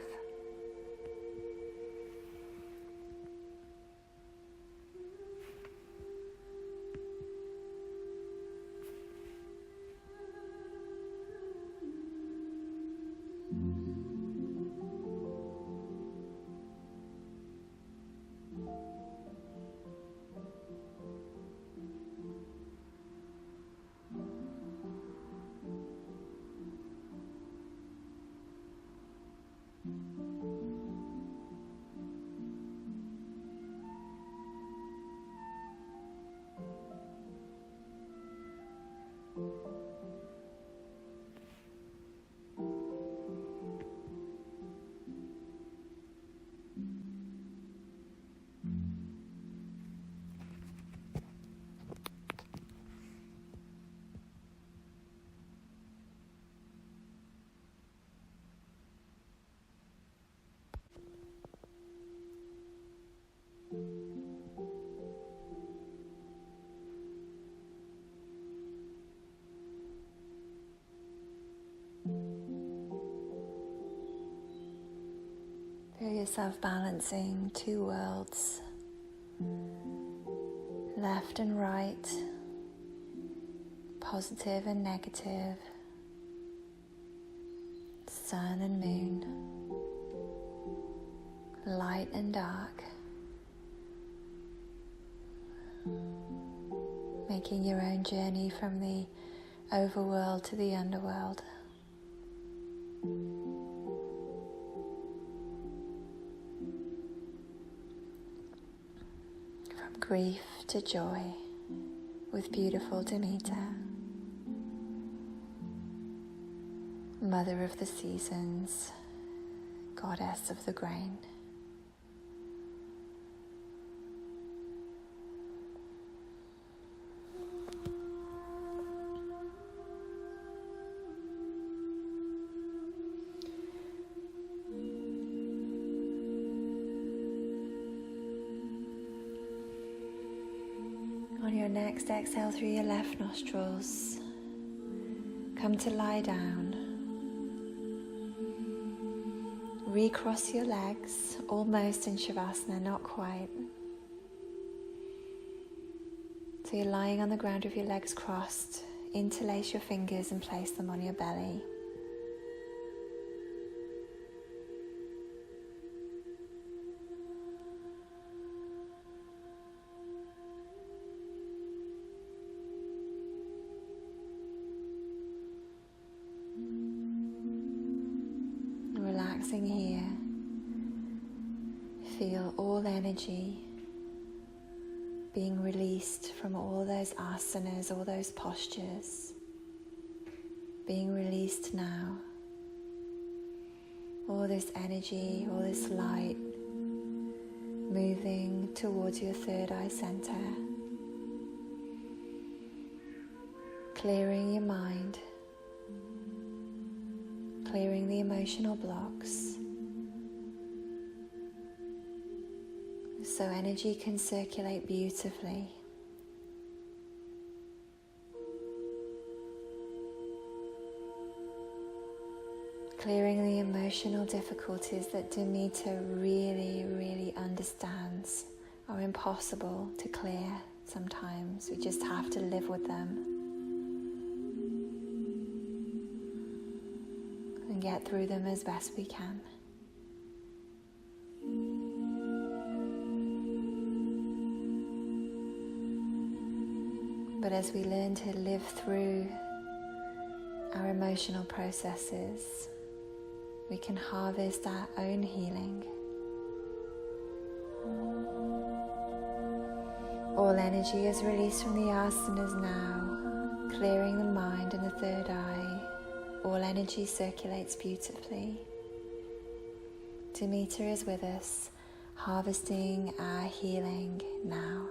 Feel yourself balancing 2 worlds, left and right, positive and negative, sun and moon, light and dark, making your own journey from the overworld to the underworld. From grief to joy with beautiful Demeter, mother of the seasons, goddess of the grain. On your next exhale through your left nostrils, come to lie down. Recross your legs, almost in Shavasana, not quite. So you're lying on the ground with your legs crossed. Interlace your fingers and place them on your belly. Relaxing here, feel all energy being released from all those asanas, all those postures, being released now. All this energy, all this light moving towards your 3rd eye center, clearing your mind, clearing the emotional blocks, so energy can circulate beautifully. Clearing the emotional difficulties that Demeter really, really understands are impossible to clear sometimes. We just have to live with them and get through them as best we can. But as we learn to live through our emotional processes, we can harvest our own healing. All energy is released from the asanas now, clearing the mind and the third eye. All energy circulates beautifully. Demeter is with us, harvesting our healing now.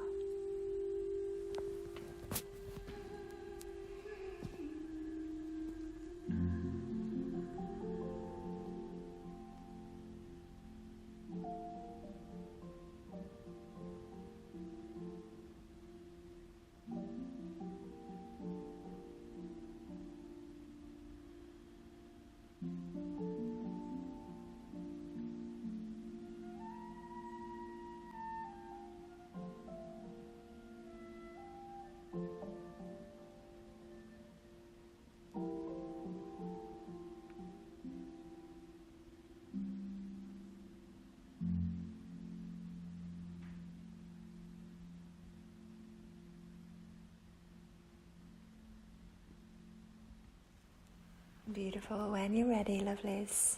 Beautiful. When you're ready, lovelies,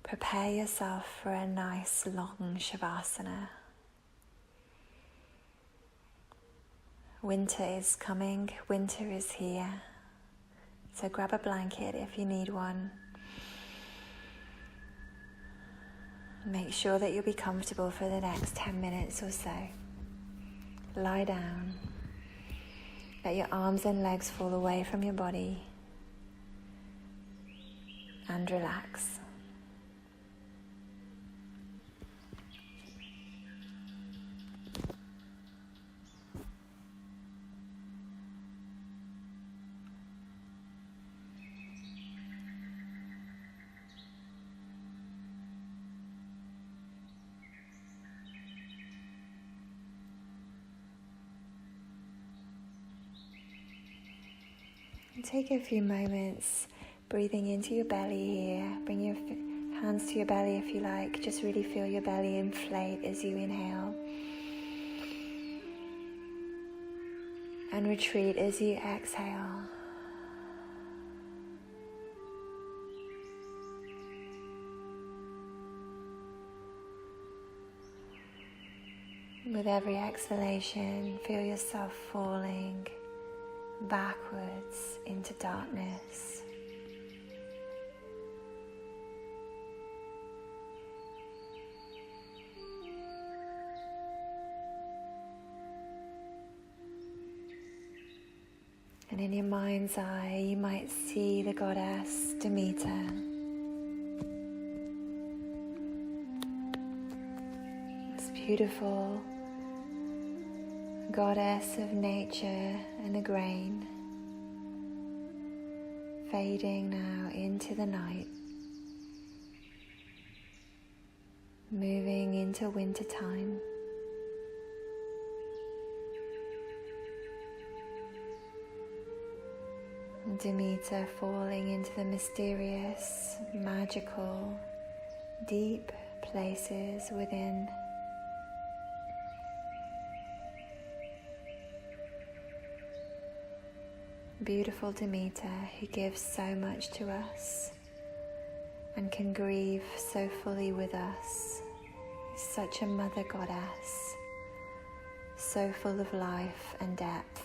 prepare yourself for a nice long Shavasana. Winter is coming, winter is here. So grab a blanket if you need one. Make sure that you'll be comfortable for the next 10 minutes or so. Lie down. Let your arms and legs fall away from your body. And relax. And take a few moments breathing into your belly here. Bring your hands to your belly if you like. Just really feel your belly inflate as you inhale. And retreat as you exhale. With every exhalation, feel yourself falling backwards into darkness. And in your mind's eye, you might see the goddess Demeter. This beautiful goddess of nature and the grain, fading now into the night, moving into winter time. Demeter falling into the mysterious, magical, deep places within. Beautiful Demeter, who gives so much to us and can grieve so fully with us. Such a mother goddess, so full of life and depth.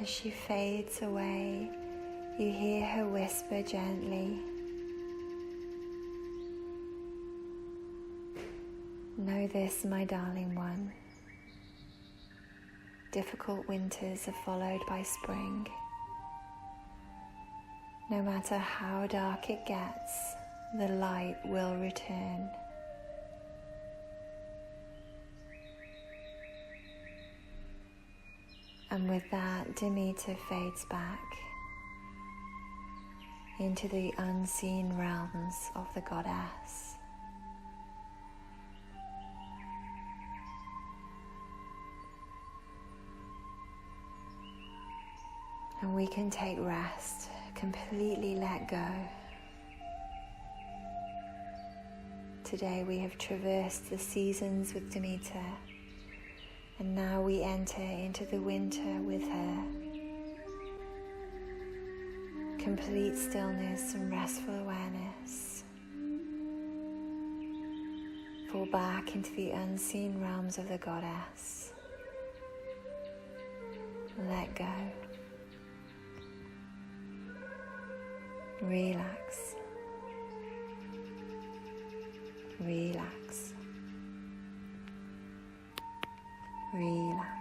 As she fades away, you hear her whisper gently, "Know this, my darling one. difficult winters are followed by spring. No matter how dark it gets, the light will return. And with that, Demeter fades back into the unseen realms of the goddess. And we can take rest, completely let go. Today we have traversed the seasons with Demeter, and now we enter into the winter with her. Complete stillness and restful awareness. Fall back into the unseen realms of the goddess. Let go. Relax. Relax. Relax.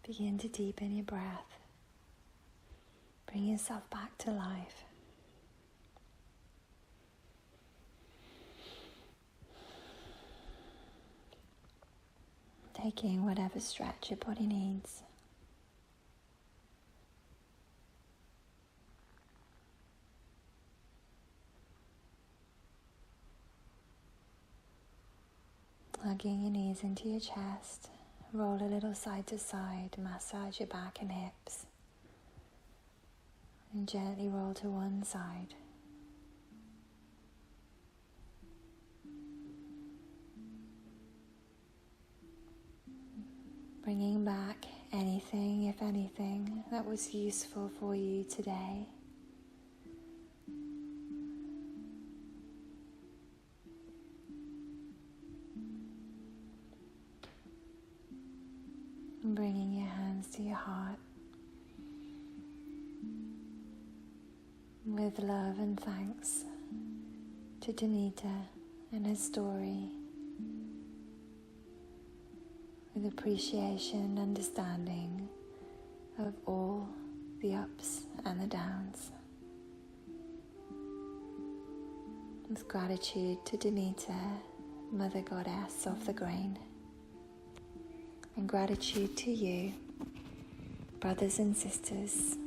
Begin to deepen your breath. Bring yourself back to life. Taking whatever stretch your body needs. Hugging your knees into your chest, roll a little side to side, massage your back and hips, and gently roll to one side. Bringing back anything, if anything, that was useful for you today. And bringing your hands to your heart with love and thanks to Demeter and her story, with appreciation and understanding of all the ups and the downs. With gratitude to Demeter, Mother Goddess of the grain. And gratitude to you, brothers and sisters.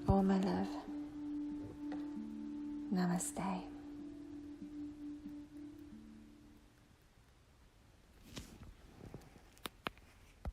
All my love. Namaste.